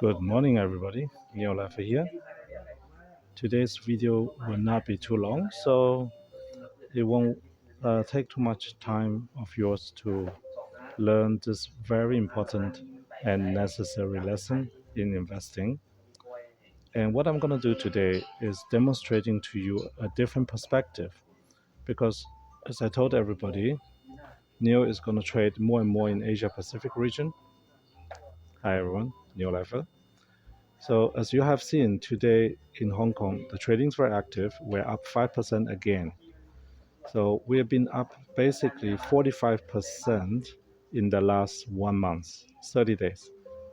Good morning, everybody. NIO here. Today's video will not be too long, so it won't take too much time of yours to learn this very important and necessary lesson in investing. And what I'm going to do today is demonstrating to you a different perspective because, as I told everybody, NIO is going to trade more and more in Asia Pacific region. Hi, everyone. NIO Lifer. So as you have seen today in Hong Kong, the tradings were active. We're up 5% again. So we have been up basically 45% in the last 1 month, 30 days.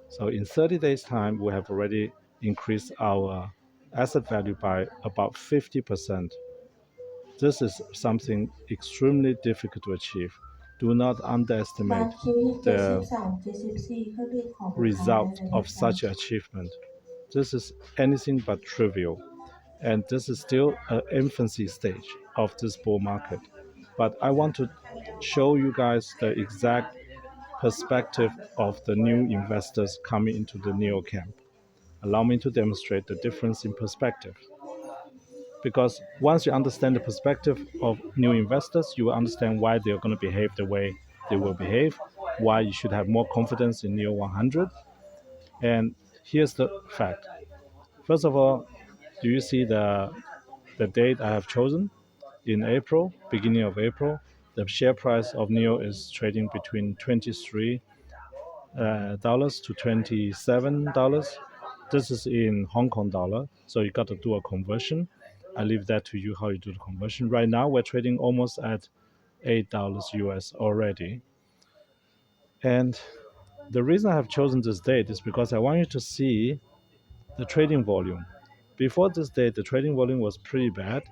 So in 30 days time, we have already increased our asset value by about 50%. This is something extremely difficult to achieve. Do not บา underestimate ทชีวิต the 73-74เขาเรียกของลูกค้าได้ result เลย of นะคะ such achievement. This is anything but trivial. And this is still an infancy stage of this bull market. But I want to show you guys the exact perspective of the new investors coming into the NEO camp. Allow me to demonstrate the difference in perspective. Because once you understand the perspective of new investors, you will understand why they're going to behave the way they will behave, why you should have more confidence in NEO 100. And here's the fact. First of all, do you see the date I have chosen? In April, beginning of April, the share price of NEO is trading between $23 to $27. This is in Hong Kong dollar, so you got to do a conversion. I leave that to you how you do the conversion. Right now, we're trading almost at $8 US already. And the reason I have chosen this date is because I want you to see the trading volume. Before this date, the trading volume was pretty bad.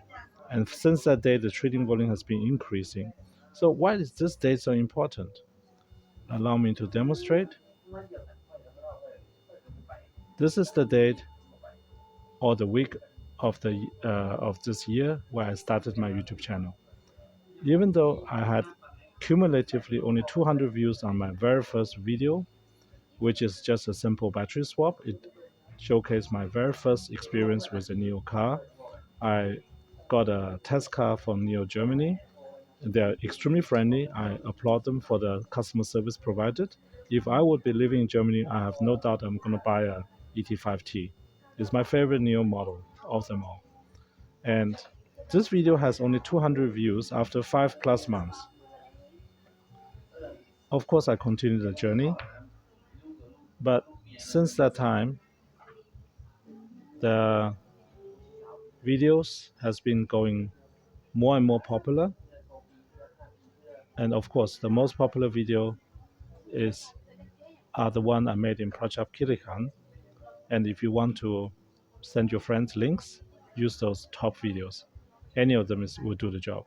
And since that day, the trading volume has been increasing. So why is this date so important? Allow me to demonstrate. This is the date or the week of this year where I started my YouTube channel. Even though I had cumulatively only 200 views on my very first video, which is just a simple battery swap, it showcased my very first experience with a NIO car. I got a test car from NIO Germany. They're extremely friendly. I applaud them for the customer service provided. If I would be living in Germany, I have no doubt I'm going to buy a ET5T. It's my favorite NIO model of them all. And this video has only 200 views after 5+ months. Of course, I continued the journey. But since that time, the videos has been going more and more popular. And of course, the most popular video is the one I made in Prachap Kirikan. And if you want to send your friends links, use those top videos. Any of them will do the job.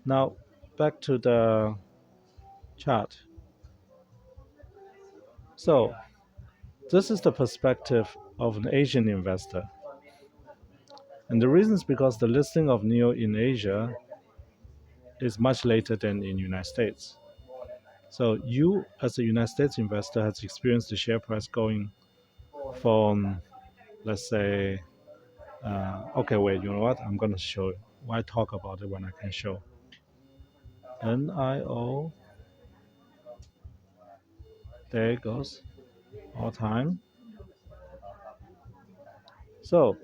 Now, back to the chart. So, this is the perspective of an Asian investor. And the reason is because the listing of NIO in Asia is much later than in United States. So you, as a United States investor, has experienced the share price going from, let's say, okay, wait, you know what? I'm going to show you. Why talk about it when I can show? NIO, there it goes, all time. So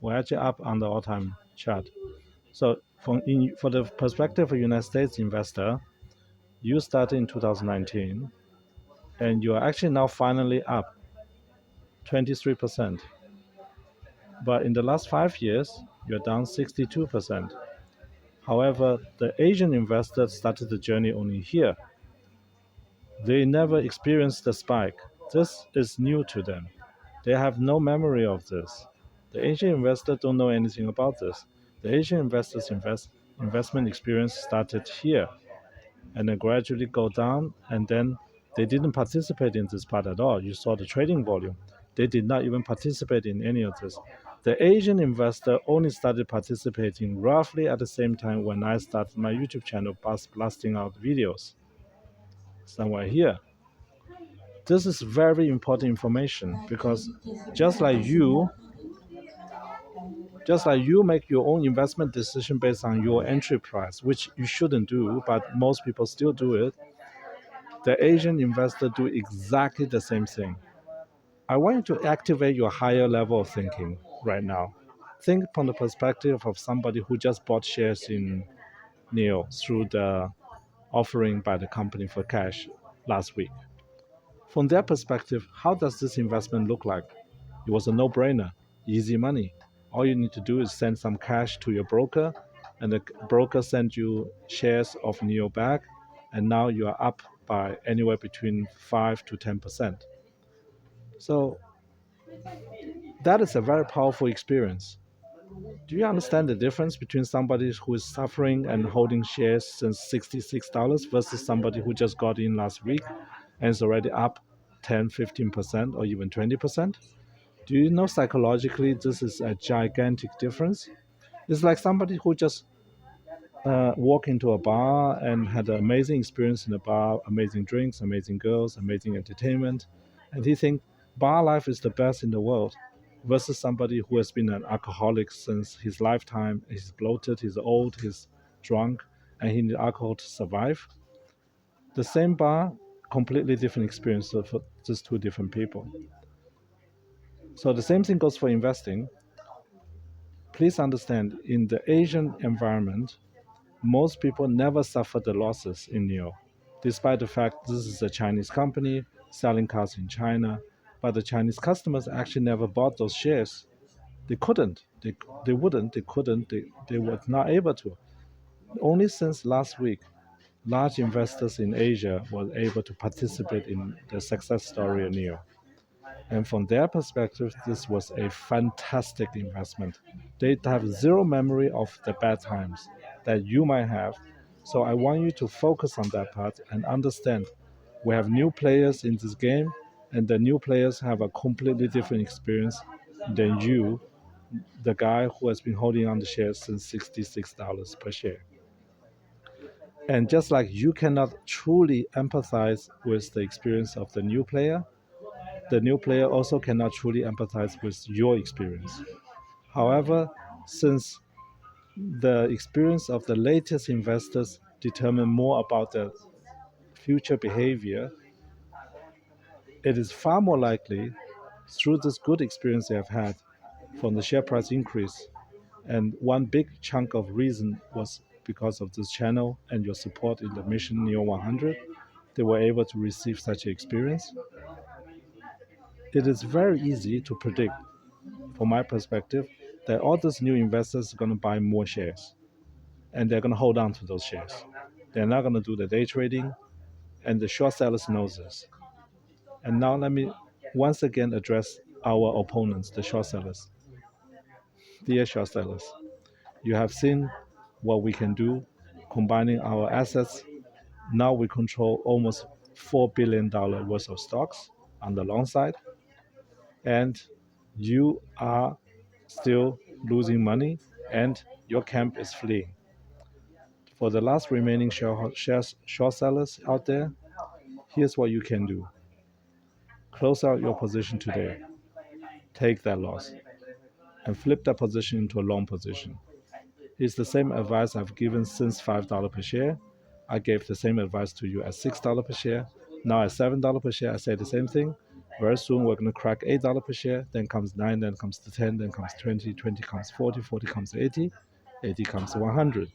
we're actually up on the all-time chart. So for the perspective of United States investor, you started in 2019, and you are actually now finally up 23%. But in the last 5 years, you're down 62%. However, the Asian investors started the journey only here. They never experienced the spike. This is new to them. They have no memory of this. The Asian investors don't know anything about this. The Asian investors' investment experience started here and then gradually go down, and then they didn't participate in this part at all. You saw the trading volume. They did not even participate in any of this. The Asian investor only started participating roughly at the same time when I started my YouTube channel, blasting out videos somewhere here. This is very important information because just like you, just like you make your own investment decision based on your entry price, which you shouldn't do, but most people still do it, the Asian investor do exactly the same thing. I want you to activate your higher level of thinking right now. Think from the perspective of somebody who just bought shares in NIO through the offering by the company for cash last week. From their perspective, how does this investment look like? It was a no brainer, easy money. All you need to do is send some cash to your broker, and the broker sends you shares of NIO back, and now you are up by anywhere between 5 to 10%. So that is a very powerful experience. Do you understand the difference between somebody who is suffering and holding shares since $66 versus somebody who just got in last week and is already up 10, 15%, or even 20%? Do you know psychologically this is a gigantic difference? It's like somebody who just walked into a bar and had an amazing experience in the bar, amazing drinks, amazing girls, amazing entertainment, and he thinks bar life is the best in the world, versus somebody who has been an alcoholic since his lifetime. He's bloated, he's old, he's drunk, and he needs alcohol to survive. The same bar, completely different experience for just two different people. So the same thing goes for investing. Please understand, in the Asian environment, most people never suffer the losses in NIO, despite the fact this is a Chinese company selling cars in China. But the Chinese customers actually never bought those shares. They couldn't. They wouldn't. They couldn't. They were not able to. Only since last week, large investors in Asia were able to participate in the success story of NIO. And from their perspective, this was a fantastic investment. They have zero memory of the bad times that you might have. So I want you to focus on that part and understand we have new players in this game, and the new players have a completely different experience than you, the guy who has been holding on the shares since $66 per share. And just like you cannot truly empathize with the experience of the new player also cannot truly empathize with your experience. However, since the experience of the latest investors determine more about the future behavior, it is far more likely through this good experience they have had from the share price increase. And one big chunk of reason was because of this channel and your support in the Mission Neo 100, they were able to receive such an experience. It is very easy to predict, from my perspective, that all these new investors are going to buy more shares and they're going to hold on to those shares. They're not going to do the day trading, and the short sellers knows this. And now let me once again address our opponents, the short sellers. Dear short sellers, you have seen what we can do combining our assets. Now we control almost $4 billion worth of stocks on the long side, and you are still losing money, and your camp is fleeing. For the last remaining short sellers out there, here's what you can do. Close out your position today, take that loss, and flip that position into a long position. It's the same advice I've given since $5 per share. I gave the same advice to you at $6 per share. Now at $7 per share, I say the same thing. Very soon we're going to crack $8 per share. Then comes 9, then comes to 10, then comes 20, 20 comes 40, 40 comes 80, 80 comes to 100.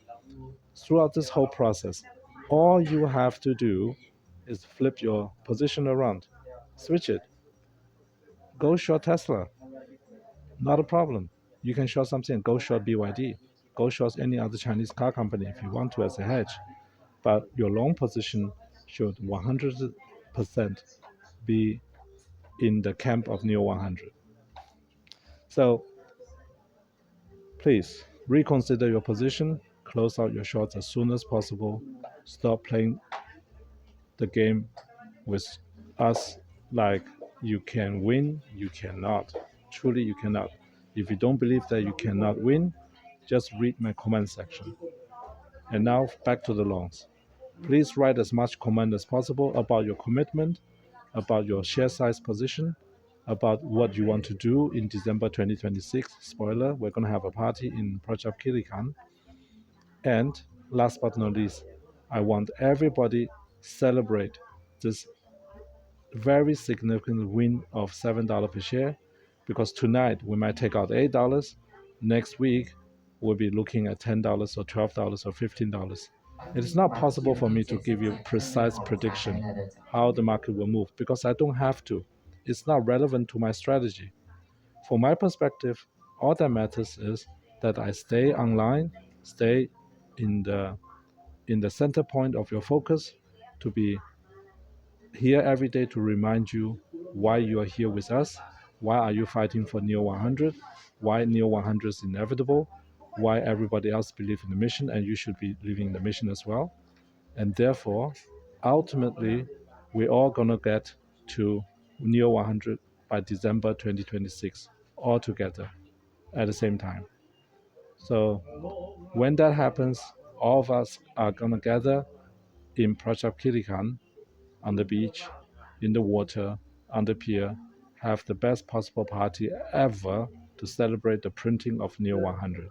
Throughout this whole process, all you have to do is flip your position around, switch it, go short Tesla, not a problem. You can short something, go short BYD, go short any other Chinese car company if you want to as a hedge. But your long position should 100% be in the camp of Neo 100. So please reconsider your position, close out your shorts as soon as possible, stop playing the game with us like you can win. You cannot. Truly, you cannot. If you don't believe that you cannot win, just read my comment section. And now back to the longs. Please write as much comment as possible about your commitment about your share size position, about what you want to do in December 2026. Spoiler, we're going to have a party in Project Kilikan. And last but not least, I want everybody celebrate this very significant win of $7 per share, because tonight we might take out $8. Next week we'll be looking at $10 or $12 or $15. It is not possible for me to give you precise prediction how the market will move because I don't have to. It's not relevant to my strategy. From my perspective, all that matters is that I stay online, stay in the center point of your focus, to be here every day to remind you why you are here with us, why are you fighting for NIO 100, why NIO 100 is inevitable, why everybody else believes in the mission and you should be believing in the mission as well. And therefore, ultimately, we're all going to get to NIO 100 by December 2026, all together at the same time. So when that happens, all of us are going to gather in Project Kilikan on the beach, in the water, on the pier, have the best possible party ever to celebrate the printing of NIO 100.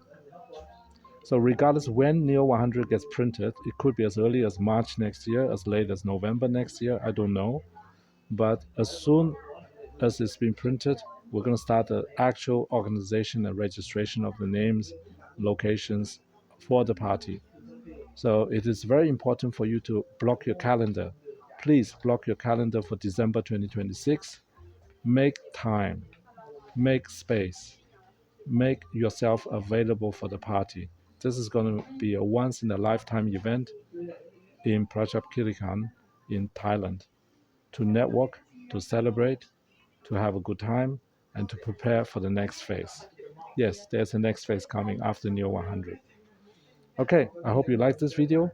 So regardless when NIO 100 gets printed, it could be as early as March next year, as late as November next year, I don't know. But as soon as it's been printed, we're going to start the actual organization and registration of the names, locations for the party. So it is very important for you to block your calendar. Please block your calendar for December 2026. Make time, make space, make yourself available for the party. This is going to be a once in a lifetime event in Prajap Kilikan in Thailand, to network, to celebrate, to have a good time, and to prepare for the next phase. Yes, there's a next phase coming after NIO 100. Okay, I hope you liked this video.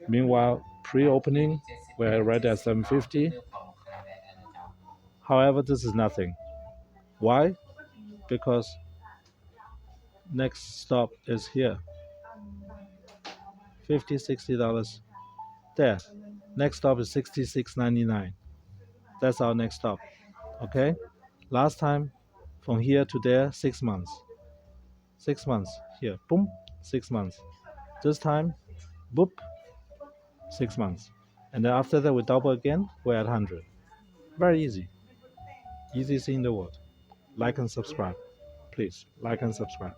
Meanwhile, pre-opening, we're already at 750. However, this is nothing. Why? Because next stop is here. $50, $60. There. Next stop is $66.99. That's our next stop. Okay? Last time, from here to there, 6 months. 6 months. Here, boom, 6 months. This time, boop, 6 months. And then after that, we double again, we're at 100. Very easy. Easiest in the world. Like and subscribe. Please, like and subscribe.